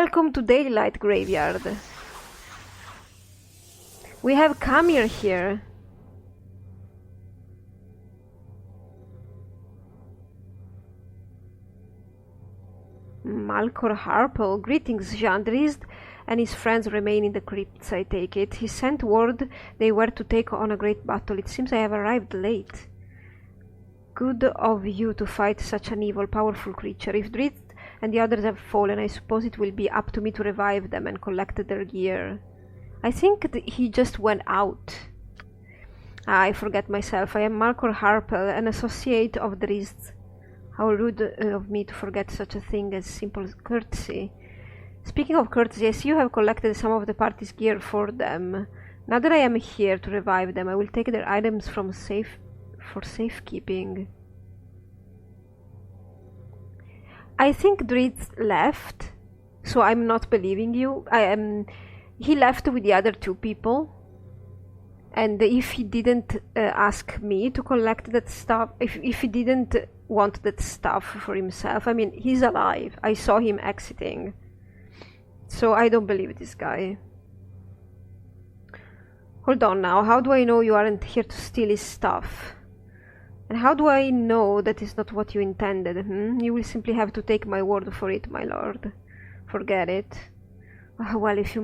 Welcome to Daylight Graveyard. We have Kamir here. Malcor Harple. Greetings, Jean Drizzt and his friends remain in the crypts, I take it. He sent word they were to take on a great battle. It seems I have arrived late. Good of you to fight such an evil, powerful creature. If Drizzt and the others have fallen, I suppose it will be up to me to revive them and collect their gear. I think he just went out. I forget myself. I am Malcor Harple, an associate of Drizzt. How rude of me to forget such a thing as simple courtesy. Speaking of courtesy, I see you have collected some of the party's gear for them. Now that I am here to revive them, I will take their items for safekeeping. I think Drizzt left, so I'm not believing you. He left with the other two people, and if he didn't ask me to collect that stuff, if he didn't want that stuff for himself, I mean, he's alive. I saw him exiting, so I don't believe this guy. Hold on now, how do I know you aren't here to steal his stuff? And how do I know that is not what you intended? You will simply have to take my word for it, my lord. Forget it. Well, if you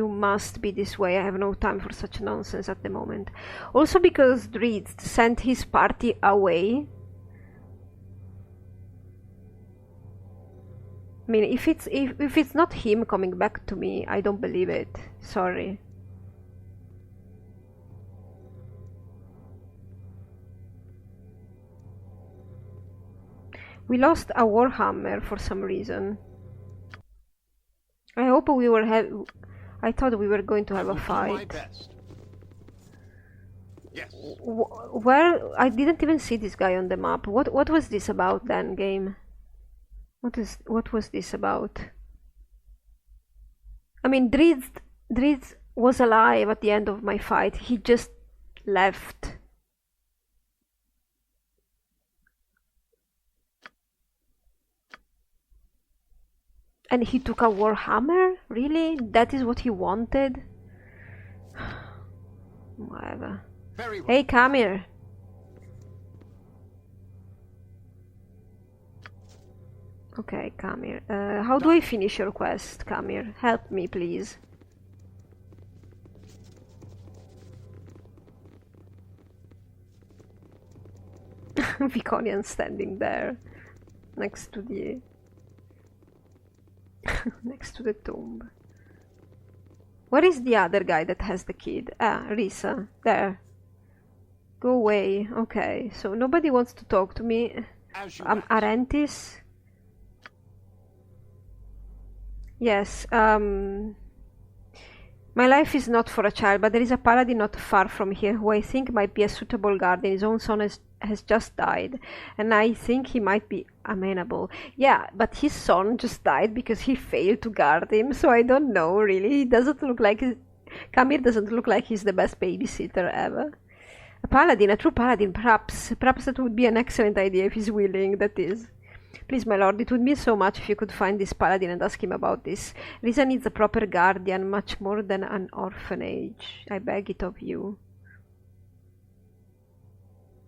must be this way, I have no time for such nonsense at the moment. Also because Drizzt sent his party away. I mean, if it's not him coming back to me, I don't believe it. Sorry. We lost a warhammer for some reason. I hope we were I thought we were going to have a fight. Yes. Where I didn't even see this guy on the map. What was this about then, game? What was this about? I mean, Drizzt was alive at the end of my fight. He just left. And he took a warhammer? Really? That is what he wanted? Whatever. Very well. Hey, Kamir. Okay, Kamir. How do I finish your quest, Kamir? Help me, please. Viconian standing there, next to the next to the tomb. Where is the other guy that has the kid? Ah, Risa. There. Go away. Okay, so nobody wants to talk to me. Arentis? Yes, my life is not for a child, but there is a paladin not far from here who I think might be a suitable guardian. His own son has just died, and I think he might be amenable. Yeah, but his son just died because he failed to guard him, so I don't know, really. He doesn't look like... Kamir doesn't look like he's the best babysitter ever. A paladin, a true paladin, perhaps. Perhaps that would be an excellent idea if he's willing, that is. Please, my lord, it would mean so much if you could find this paladin and ask him about this. Risa needs a proper guardian, much more than an orphanage. I beg it of you.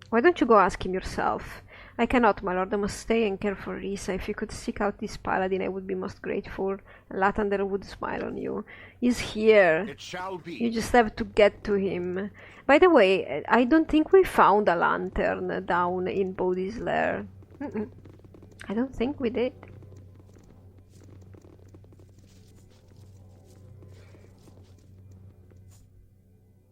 Why don't you go ask him yourself? I cannot, my lord. I must stay and care for Risa. If you could seek out this paladin, I would be most grateful. Lathander would smile on you. He's here. It shall be. You just have to get to him. By the way, I don't think we found a lantern down in Bodhi's lair. I don't think we did.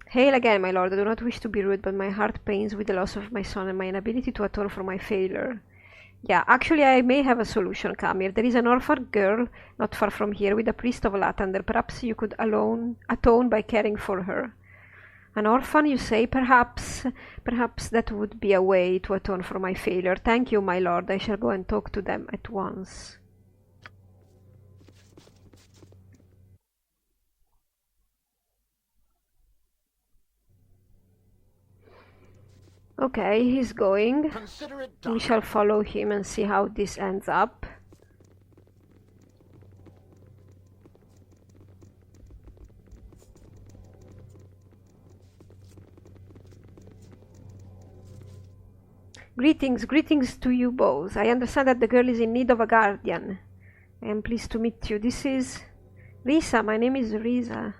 Hail again, my lord. I do not wish to be rude, but my heart pains with the loss of my son and my inability to atone for my failure. Yeah, actually I may have a solution, Kamir. There is an orphan girl not far from here with a priest of Lathander. Perhaps you could atone by caring for her. An orphan, you say? Perhaps that would be a way to atone for my failure. Thank you, my lord. I shall go and talk to them at once. Okay, he's going. Consider it done. We shall follow him and see how this ends up. Greetings, greetings to you both. I understand that the girl is in need of a guardian. I am pleased to meet you. This is... Risa, my name is Risa.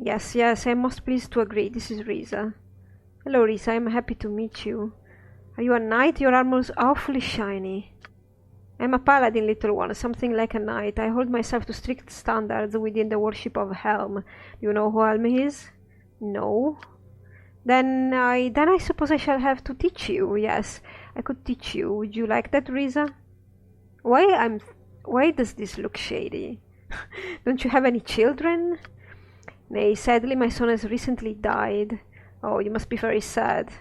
Yes, I am most pleased to agree. This is Risa. Hello, Risa, I am happy to meet you. Are you a knight? Your armor is awfully shiny. I am a paladin, little one, something like a knight. I hold myself to strict standards within the worship of Helm. Do you know who Helm is? No. Then I suppose I shall have to teach you. Yes, I could teach you. Would you like that, Risa? Why does this look shady? Don't you have any children? Nay, sadly my son has recently died. Oh, you must be very sad.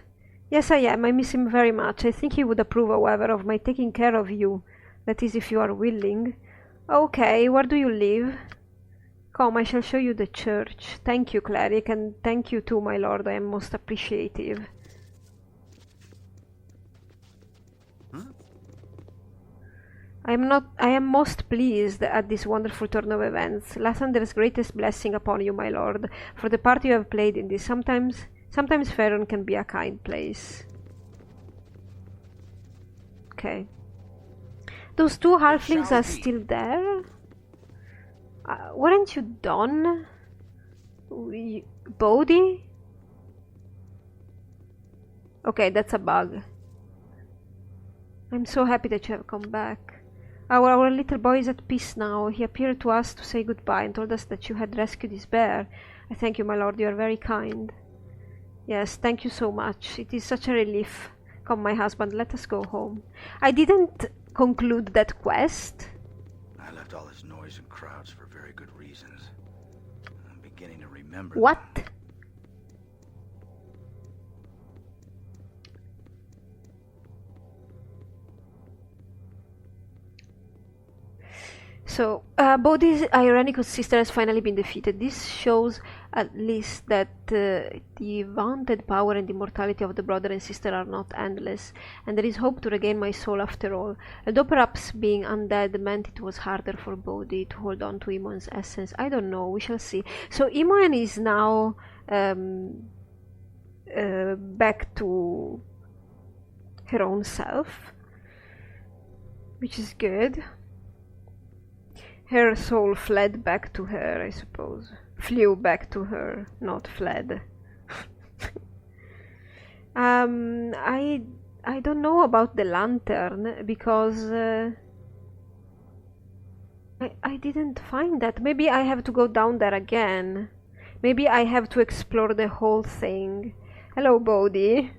Yes, I am. I miss him very much. I think he would approve, however, of my taking care of you. That is, if you are willing. Okay, where do you live? Come, I shall show you the church. Thank you, cleric, and thank you too, my lord. I am most appreciative. I am most pleased at this wonderful turn of events. Lathander's greatest blessing upon you, my lord, for the part you have played in this. Sometimes Faerun can be a kind place. Okay. Those two halflings are still there? Weren't you done? Bodhi? Okay, that's a bug. I'm so happy that you have come back. Our little boy is at peace now. He appeared to us to say goodbye and told us that you had rescued his bear. I thank you, my lord. You are very kind. Yes, thank you so much. It is such a relief. Come, my husband, let us go home. I didn't conclude that quest. I left all this noise and crowds for very good reasons. I'm beginning to remember. What? So, Bodhi's ironical sister has finally been defeated. This shows at least that the vaunted power and immortality of the brother and sister are not endless, and there is hope to regain my soul after all. Although perhaps being undead meant it was harder for Bodhi to hold on to Imoen's essence. I don't know, we shall see. So Imoen is now back to her own self, which is good. Her soul fled back to her, I suppose. Flew back to her, not fled. I don't know about the lantern because I didn't find that. Maybe I have to go down there again. Maybe I have to explore the whole thing. Hello, Bodhi.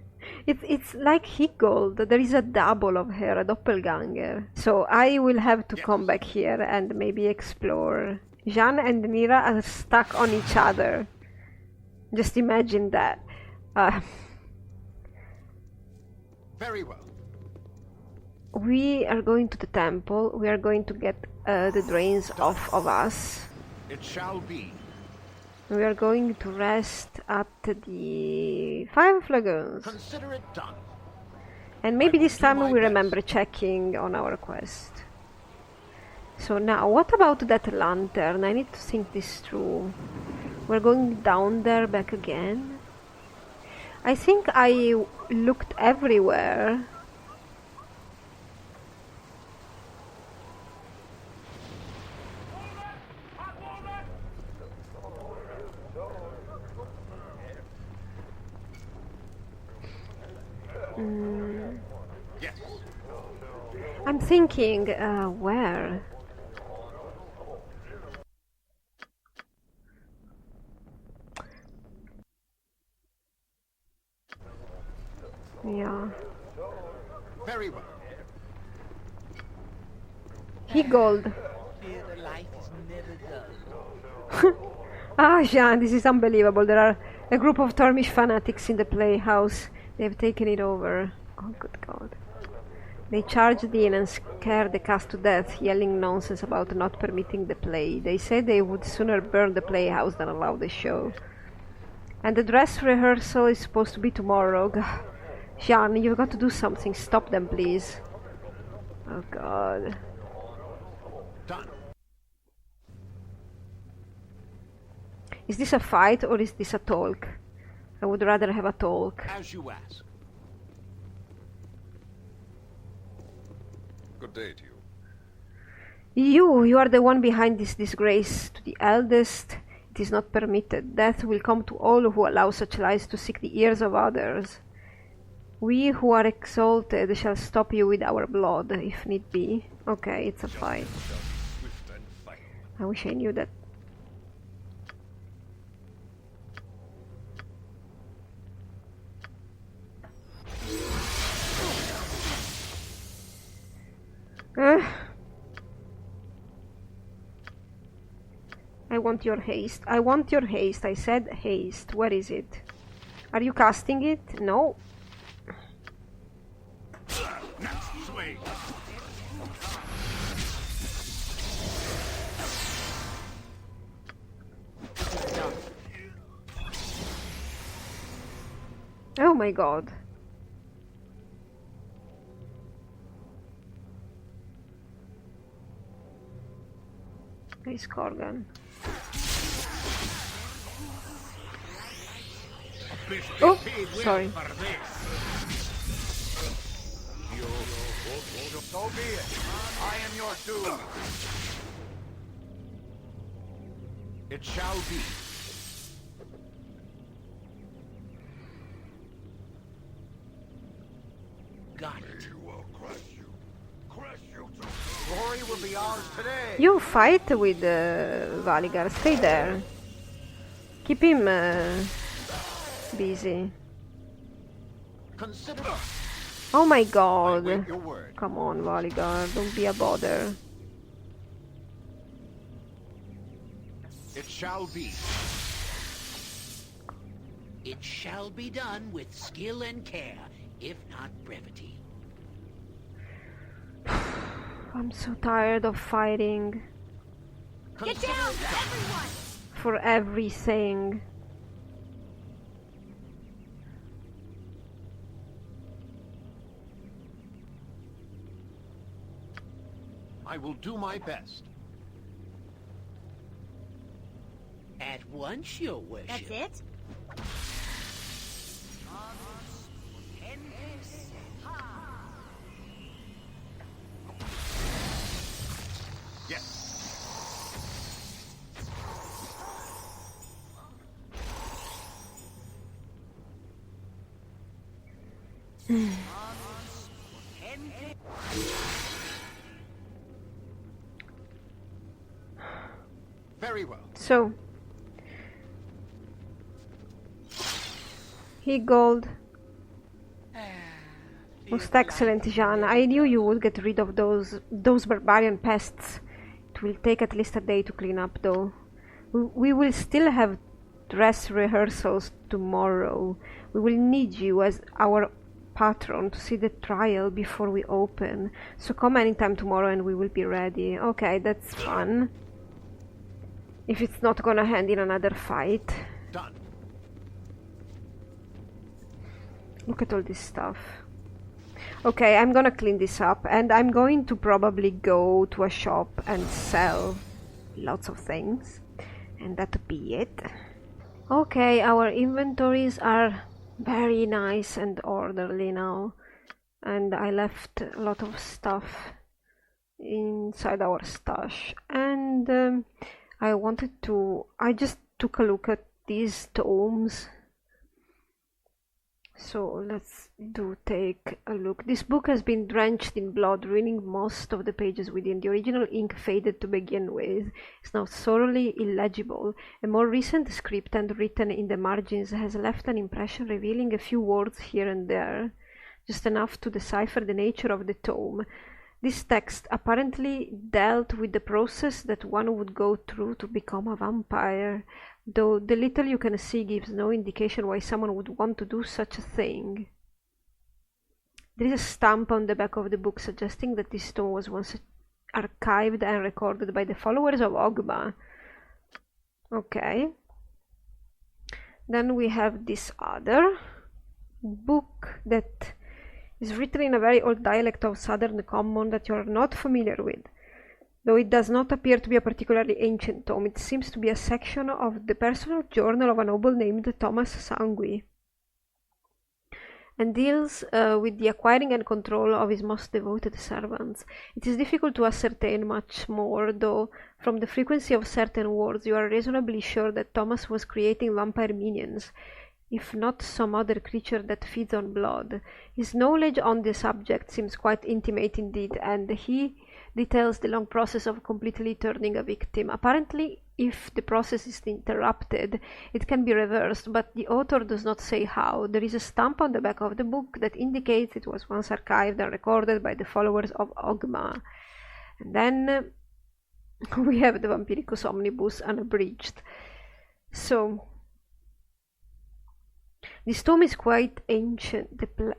It's like Higgold. There is a double of her, a doppelganger. So I will have to come back here and maybe explore. Jeanne and Nira are stuck on each other. Just imagine that. Very well. We are going to the temple. We are going to get the drains off of us. It shall be. We are going to rest at the 5 lagoons. Consider it done. And maybe this time we remember checking on our quest. So now, what about that lantern? I need to think this through. We're going down there back again. I think I looked everywhere. Yes. I'm thinking, where? Yeah. Very well. Higgold. Ah, Jean, this is unbelievable. There are a group of Tormish fanatics in the playhouse. They've taken it over. Oh, good God. They charged in and scared the cast to death, yelling nonsense about not permitting the play. They said they would sooner burn the playhouse than allow the show. And the dress rehearsal is supposed to be tomorrow. Jean, you've got to do something. Stop them, please. Oh, God. Done. Is this a fight or is this a talk? I would rather have a talk. As you ask. Good day to you. You are the one behind this disgrace. To the eldest, it is not permitted. Death will come to all who allow such lies to seek the ears of others. We who are exalted shall stop you with our blood, if need be. Okay, it's a fight. I wish I knew that. I want your haste. I want your haste. I said haste. Where is it? Are you casting it? No. Next swing. Oh my god. Nice Corgan. Oh, sorry. So be it. I am your doom. It shall be. Got it. We will crush you. Crush you to glory will be ours today. You fight with Valigar. Stay there. Keep him busy. Consider. Oh my I god. wait your word. Come on, Valigar. Don't be a bother. It shall be. It shall be done with skill and care, if not brevity. I'm so tired of fighting. Get down, everyone! For everything. I will do my best. At once, your worship. That's it? Yes. Very well. So. He gold. Most excellent, Jean. I knew you would get rid of those barbarian pests. It will take at least a day to clean up, though. We will still have dress rehearsals tomorrow. We will need you as our patron to see the trial before we open. So come anytime tomorrow and we will be ready. Okay, that's fun. If it's not gonna end in another fight. Done. Look at all this stuff. Okay, I'm gonna clean this up and I'm going to probably go to a shop and sell lots of things. And that'll be it. Okay, our inventories are very nice and orderly now. And I left a lot of stuff inside our stash. And I just took a look at these tomes. So let's take a look. This book has been drenched in blood, ruining most of the pages within. The original ink faded to begin with. It's now thoroughly illegible. A more recent script and written in the margins has left an impression, revealing a few words here and there, just enough to decipher the nature of the tome. This text apparently dealt with the process that one would go through to become a vampire, though the little you can see gives no indication why someone would want to do such a thing. There is a stamp on the back of the book suggesting that this stone was once archived and recorded by the followers of Ogba. Okay. Then we have this other book that is written in a very old dialect of Southern Common that you are not familiar with. Though it does not appear to be a particularly ancient tome, it seems to be a section of the personal journal of a noble named Thomas Sangui. and deals with the acquiring and control of his most devoted servants. It is difficult to ascertain much more, though from the frequency of certain words you are reasonably sure that Thomas was creating vampire minions, if not some other creature that feeds on blood. His knowledge on the subject seems quite intimate indeed, and he details the long process of completely turning a victim. Apparently, if the process is interrupted, it can be reversed, but the author does not say how. There is a stamp on the back of the book that indicates it was once archived and recorded by the followers of Ogma. And then we have the Vampiricus Omnibus unabridged. So this tome is quite ancient,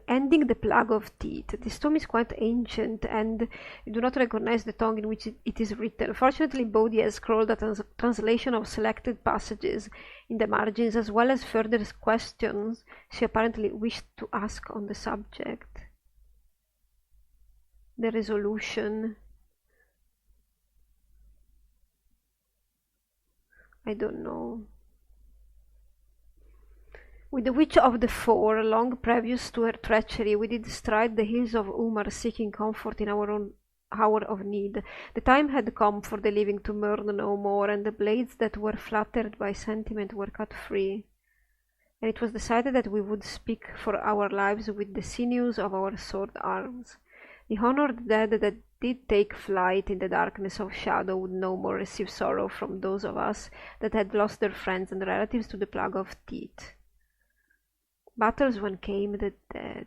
ending the Plague of Teeth. This tome is quite ancient, and you do not recognize the tongue in which it is written. Fortunately, Bodhi has scrolled a translation of selected passages in the margins, as well as further questions she apparently wished to ask on the subject. The resolution. I don't know. With the Witch of the Four, long previous to her treachery, we did stride the hills of Umar, seeking comfort in our own hour of need. The time had come for the living to mourn no more, and the blades that were flattered by sentiment were cut free. And it was decided that we would speak for our lives with the sinews of our sword arms. The honored dead that did take flight in the darkness of shadow would no more receive sorrow from those of us that had lost their friends and relatives to the Plague of Teeth. Battles when came the dead.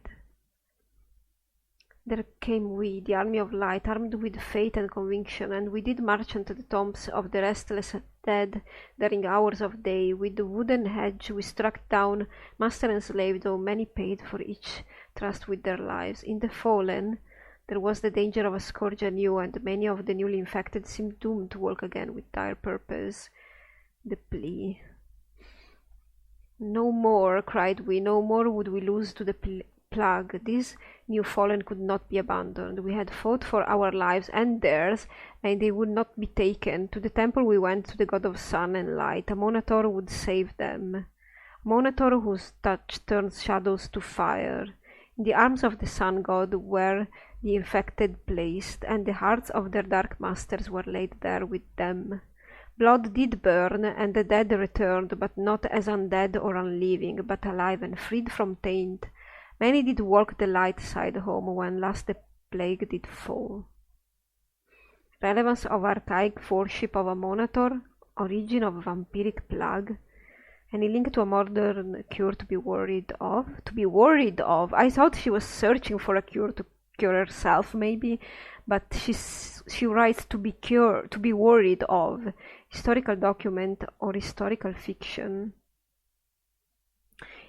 There came we, the army of light, armed with faith and conviction, and we did march unto the tombs of the restless dead during hours of day. With the wooden hedge we struck down master and slave, though many paid for each trust with their lives. In the fallen there was the danger of a scourge anew, and many of the newly infected seemed doomed to walk again with dire purpose. The plea. No more, cried we, no more would we lose to the plague. This new fallen could not be abandoned. We had fought for our lives and theirs, and they would not be taken. To the temple we went, to the god of sun and light. A Monitor would save them. A Monitor whose touch turns shadows to fire. In the arms of the sun god were the infected placed, and the hearts of their dark masters were laid there with them. Blood did burn, and the dead returned, but not as undead or unliving, but alive and freed from taint. Many did walk the light side home when last the plague did fall. Relevance of archaic worship of a Monitor, origin of vampiric plague. Any link to a modern cure to be worried of? To be worried of? I thought she was searching for a cure to cure herself, maybe, but she writes to be worried of. Historical document or historical fiction.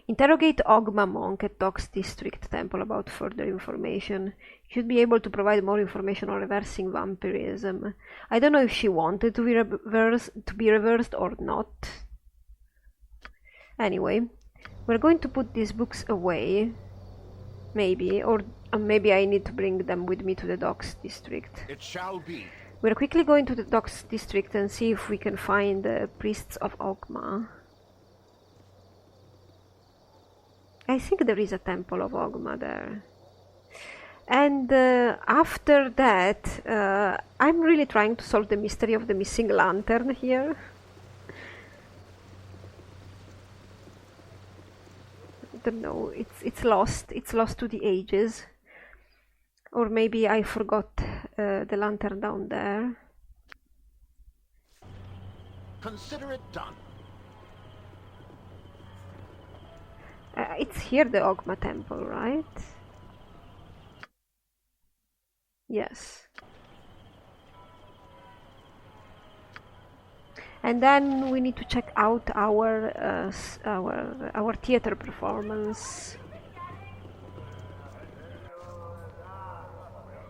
Interrogate Ogma monk at Docks District Temple about further information. You should be able to provide more information on reversing vampirism. I don't know if she wanted to be reversed or not. Anyway, we're going to put these books away. Maybe, or maybe I need to bring them with me to the Docks District. It shall be. We're quickly going to the Docks District and see if we can find the priests of Ogma. I think there is a temple of Ogma there. And after that, I'm really trying to solve the mystery of the missing lantern here. I don't know, it's lost. It's lost to the ages. Or maybe I forgot the lantern down there. Consider it done. It's here, the Ogma temple, right? Yes. And then we need to check out our theater performance.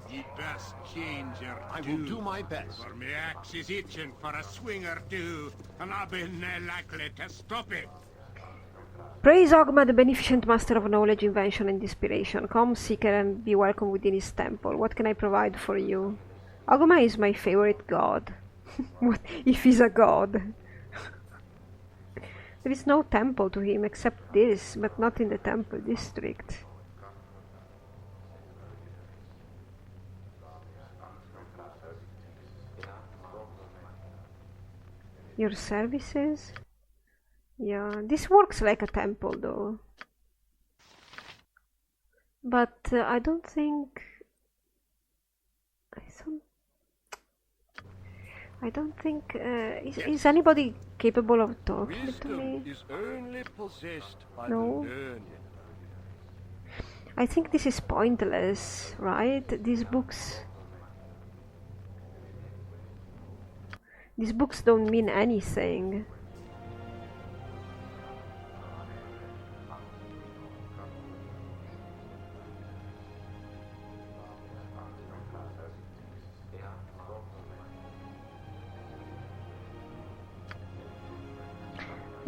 The best changer. I will do my best. For me axe is itching for a swing or two, and I've been likely to stop it. Praise Ogma, the beneficent master of knowledge, invention, and inspiration. Come, seeker, and be welcome within his temple. What can I provide for you? Ogma is my favorite god. What if he's a god? There is no temple to him except this, but not in the temple district. Your services? Yeah, this works like a temple though. But I don't think... I don't think... is anybody capable of talking to me? Is only possessed by No. the learned. I think this is pointless, right? These books don't mean anything.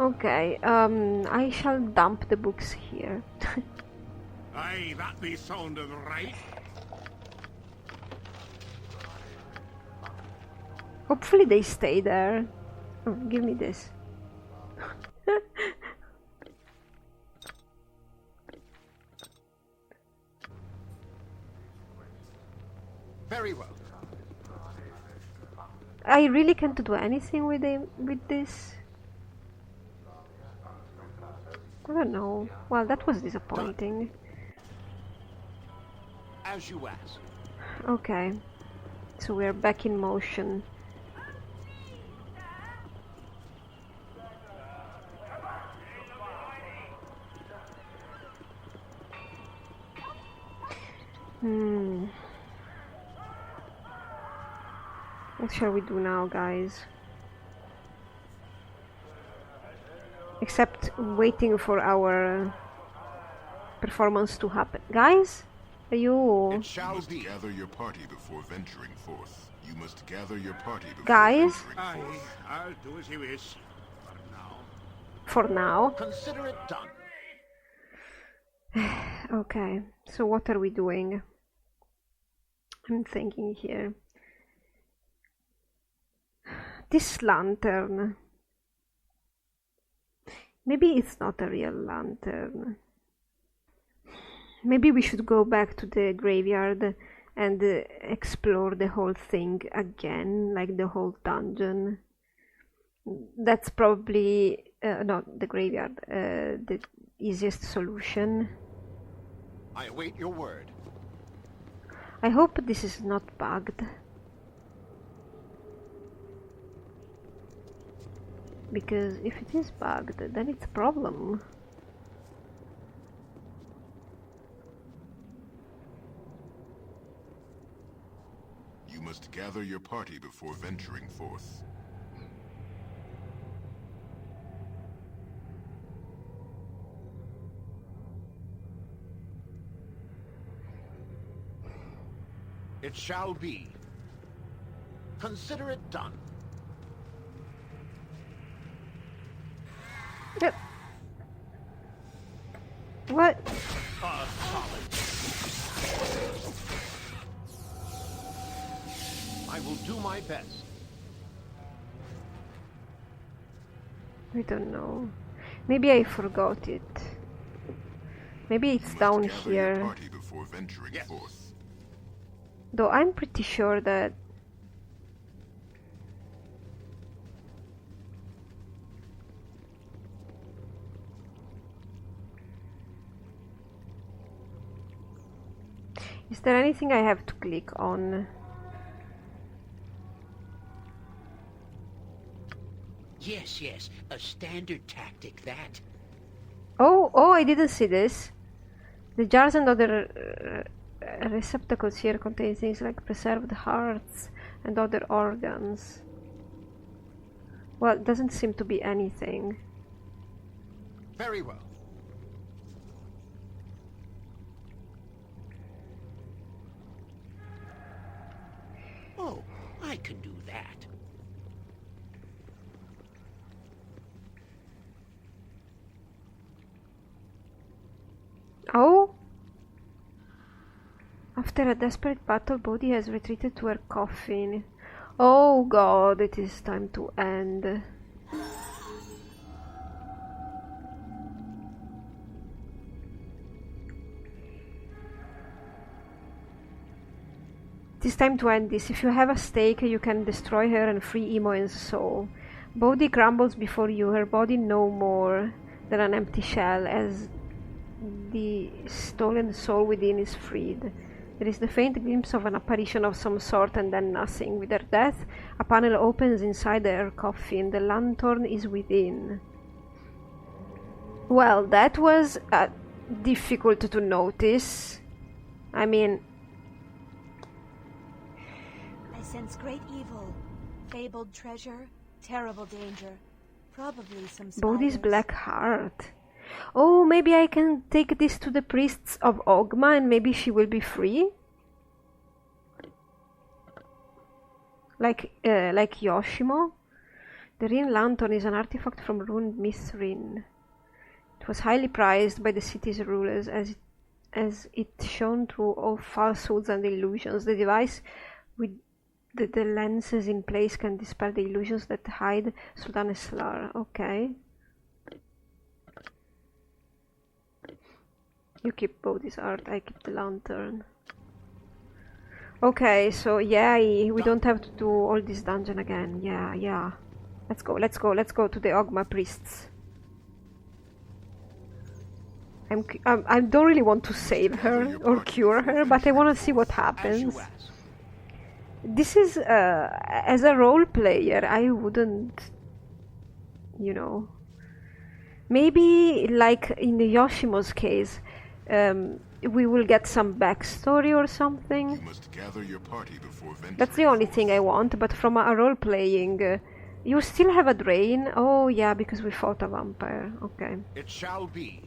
Okay, I shall dump the books here. Aye, that be sounding right. Hopefully they stay there. Oh, give me this. Very well. I really can't do anything with this. I don't know. Well, that was disappointing. As you ask. Okay, so we're back in motion. What shall we do now, guys? Except waiting for our performance to happen. Guys? Are you... It shall be. Gather your party before venturing forth. You must gather your party before Guys? venturing Aye, forth. I'll do as you wish. For now. For now. Consider it done. Okay, so what are we doing? I'm thinking here. This lantern. Maybe it's not a real lantern. Maybe we should go back to the graveyard and explore the whole thing again, like the whole dungeon. That's probably not the graveyard, the easiest solution. I await your word. I hope this is not bugged. Because if it is bugged, then it's a problem. You must gather your party before venturing forth. It shall be. Consider it done. Yep. What? Solid. I will do my best. I don't know. Maybe I forgot it. Maybe it's down Gather your here. party before venturing Yes. forth. Though I'm pretty sure that... Is there anything I have to click on? Yes, yes, a standard tactic, that. Oh, I didn't see this. The jars and other receptacles here contain things like preserved hearts and other organs. Well, it doesn't seem to be anything. Very well. Oh, I can do that. Oh? After a desperate battle, Bodhi has retreated to her coffin. Oh god, it is time to end. It is time to end this. If you have a stake, you can destroy her and free Imoen's soul. Body crumbles before you, her body no more than an empty shell as the stolen soul within is freed. There is the faint glimpse of an apparition of some sort and then nothing. With her death, a panel opens inside her coffin. The lantern is within. Well, that was difficult to notice. I mean... I sense great evil, fabled treasure, terrible danger. Probably some spiders. Bodhi's black heart. Oh, maybe I can take this to the priests of Ogma and maybe she will be free? Like Yoshimo? The Rin Lantern is an artifact from ruined Mithrin. It was highly prized by the city's rulers as it shone through all falsehoods and illusions. The device with the lenses in place can dispel the illusions that hide Sultan Eslar. Okay. You keep Bodhi's art, I keep the lantern. Okay, so yeah, we don't have to do all this dungeon again. Yeah. Let's go to the Ogma priests. I don't really want to save her or cure her, but I want to see what happens. This is, as a role player, I wouldn't, you know... Maybe, like in Yoshimo's case, we will get some backstory or something. You must gather your party before venturing. That's the only thing I want, but from a role-playing... you still have a drain? Oh yeah, because we fought a vampire. Okay. It shall be.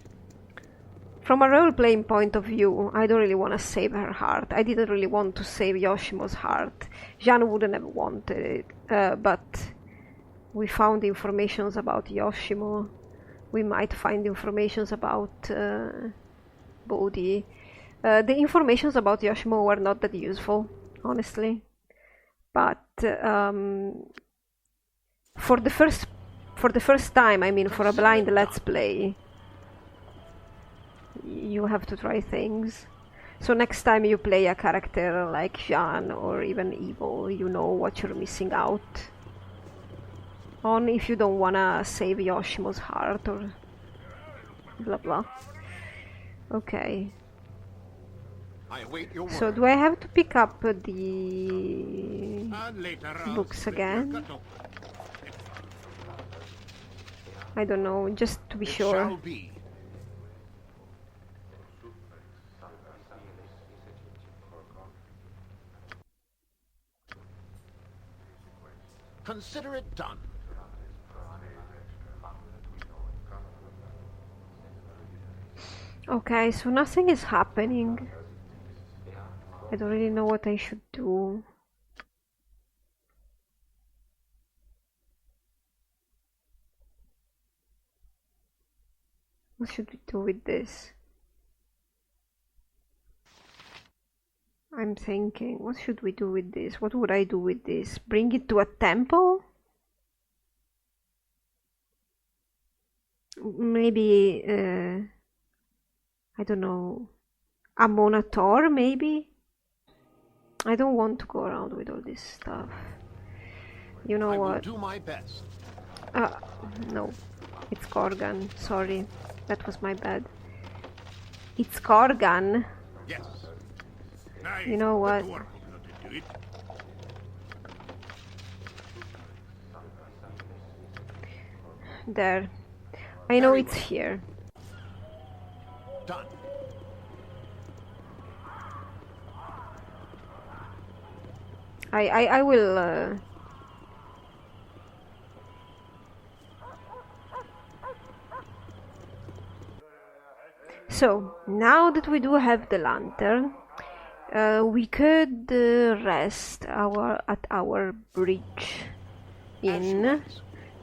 From a role-playing point of view, I don't really want to save her heart. I didn't really want to save Yoshimo's heart. Jeanne wouldn't have wanted it, but we found informations about Yoshimo. We might find informations about Bodhi. The informations about Yoshimo were not that useful, honestly. But for the first time, I mean, for a blind let's play, you have to try things. So next time you play a character like Jeanne or even Evil, you know what you're missing out on if you don't wanna save Yoshimo's heart or blah blah. Okay. So do I have to pick up the books again? I don't know, just to be sure. Consider it done. Okay, so nothing is happening. I don't really know what I should do. What should we do with this? I'm thinking, what should we do with this? What would I do with this? Bring it to a temple? Maybe, I don't know, a Monator maybe? I don't want to go around with all this stuff. You know what? I will do my best. No. It's Corgan. Sorry. That was my bad. It's Corgan. Yes. You know what? There. I know it's here. Done. I will So now that we do have the lantern, we could rest at our bridge inn,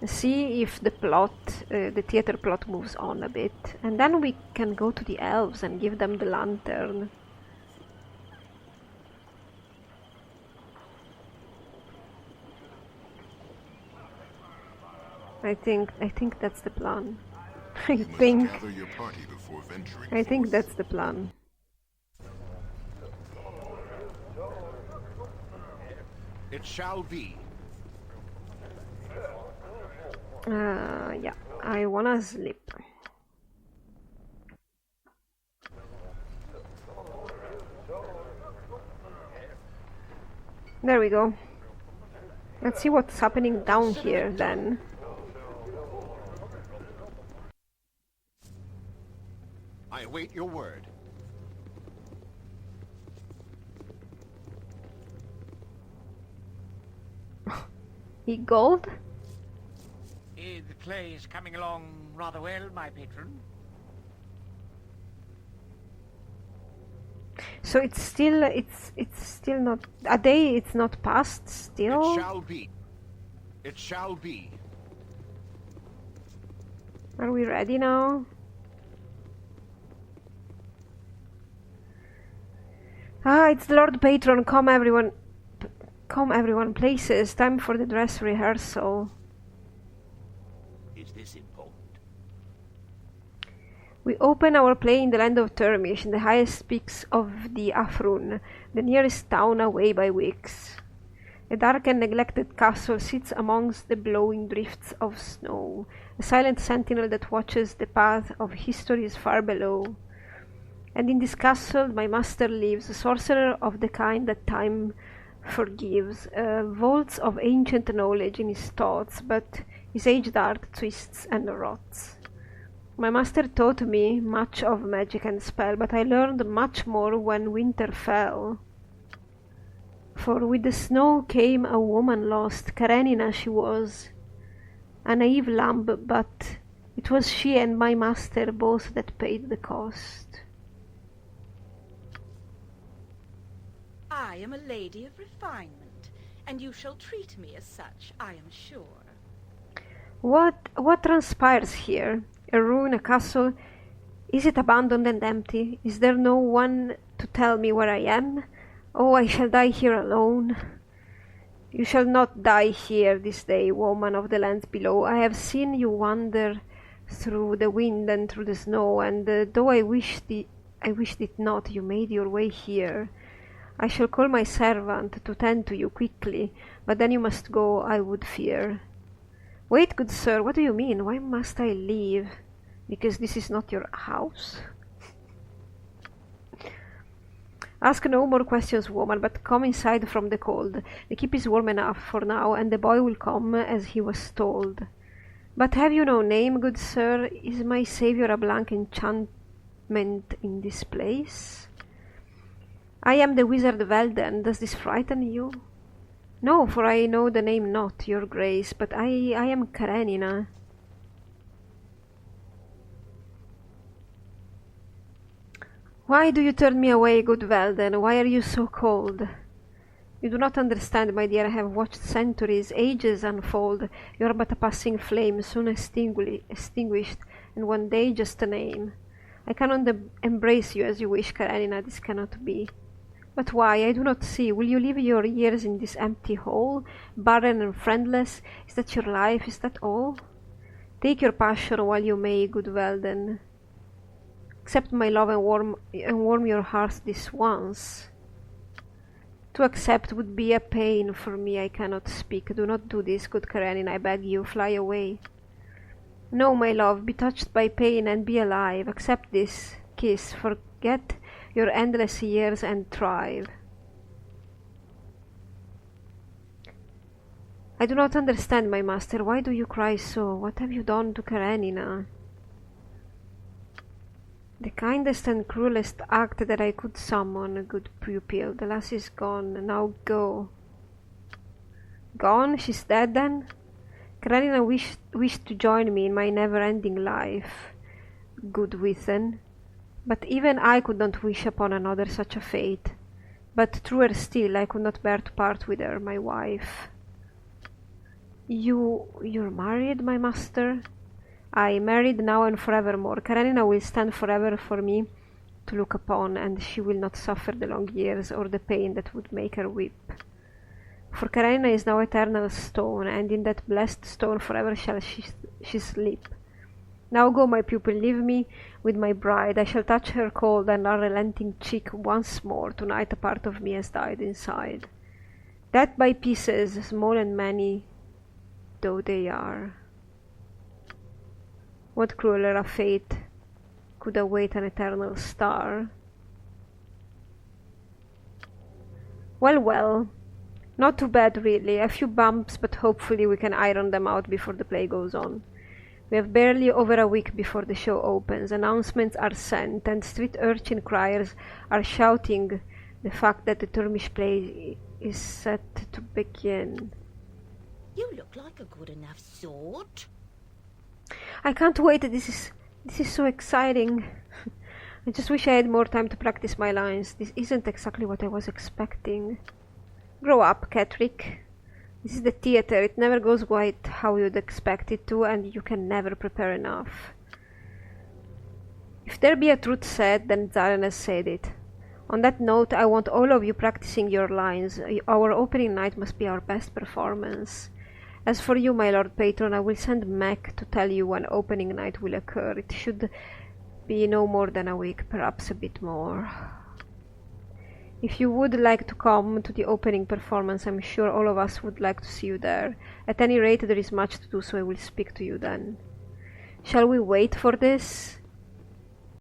see if the plot, the theater plot moves on a bit, and then we can go to the elves and give them the lantern. I think that's the plan. I think that's the plan. It shall be. Yeah, I wanna sleep. There we go. Let's see what's happening down here then. I await your word. He gold? The play is coming along rather well, my patron. So it's still not a day. It's not past still. It shall be. It shall be. Are we ready now? Ah, it's the Lord Patron. Come everyone. Come everyone, places. Time for the dress rehearsal. Is this important? We open our play in the land of Termish, in the highest peaks of the Afrun, the nearest town away by weeks. A dark and neglected castle sits amongst the blowing drifts of snow, a silent sentinel that watches the path of history is far below. And in this castle my master lives, a sorcerer of the kind that time forgives, vaults of ancient knowledge in his thoughts, but his aged art twists and rots. My master taught me much of magic and spell, but I learned much more when winter fell. For with the snow came a woman lost, Karenina she was, a naive lamb, but it was she and my master both that paid the cost. I am a lady of refinement, and you shall treat me as such, I am sure. What transpires here? A ruin, a castle? Is it abandoned and empty? Is there no one to tell me where I am? Oh, I shall die here alone. You shall not die here this day, woman of the lands below. I have seen you wander through the wind and through the snow, and though I wished it not, you made your way here. I shall call my servant to tend to you quickly, but then you must go, I would fear. Wait, good sir, what do you mean? Why must I leave? Because this is not your house? Ask no more questions, woman, but come inside from the cold. The keep is warm enough for now, and the boy will come as he was told. But have you no name, good sir? Is my saviour a blank enchantment in this place? I am the wizard Velden. Does this frighten you? No, for I know the name not, your grace, but I am Karenina. Why do you turn me away, good Velden? Why are you so cold? You do not understand, my dear. I have watched centuries, ages unfold. You are but a passing flame, soon extinguished, and one day just a name. I cannot embrace you as you wish, Karenina. This cannot be. But why? I do not see. Will you live your years in this empty hole, barren and friendless? Is that your life? Is that all? Take your passion while you may, good Velden. Accept my love and warm your heart this once. To accept would be a pain for me. I cannot speak. Do not do this, good Karenina. I beg you, fly away. No, my love, be touched by pain and be alive. Accept this kiss. Forget your endless years and thrive. I do not understand, my master. Why do you cry so? What have you done to Karenina? The kindest and cruelest act that I could summon, good pupil. The lass is gone. Now go. Gone? She's dead then? Karenina wished to join me in my never-ending life, good Withen. But even I could not wish upon another such a fate. But truer still, I could not bear to part with her, my wife. You're married, my master? I married now and forevermore. Karenina will stand forever for me to look upon, and she will not suffer the long years or the pain that would make her weep. For Karenina is now eternal stone, and in that blessed stone forever shall she sleep. Now go, my pupil, leave me with my bride. I shall touch her cold and unrelenting cheek once more. Tonight a part of me has died inside. Death by pieces, small and many though they are. What crueler a fate could await an eternal star? Well, well. Not too bad, really. A few bumps, but hopefully we can iron them out before the play goes on. We have barely over a week before the show opens. Announcements are sent, and street urchin criers are shouting the fact that the Turmish play is set to begin. You look like a good enough sort. I can't wait. This is so exciting. I just wish I had more time to practice my lines. This isn't exactly what I was expecting. Grow up, Catrick. This is the theater. It never goes quite how you'd expect it to, and you can never prepare enough. If there be a truth said, then Zaren has said it. On that note, I want all of you practicing your lines. Our opening night must be our best performance. As for you, my Lord Patron, I will send Mac to tell you when opening night will occur. It should be no more than a week, perhaps a bit more. If you would like to come to the opening performance, I'm sure all of us would like to see you there. At any rate, there is much to do, so I will speak to you then. Shall we wait for this?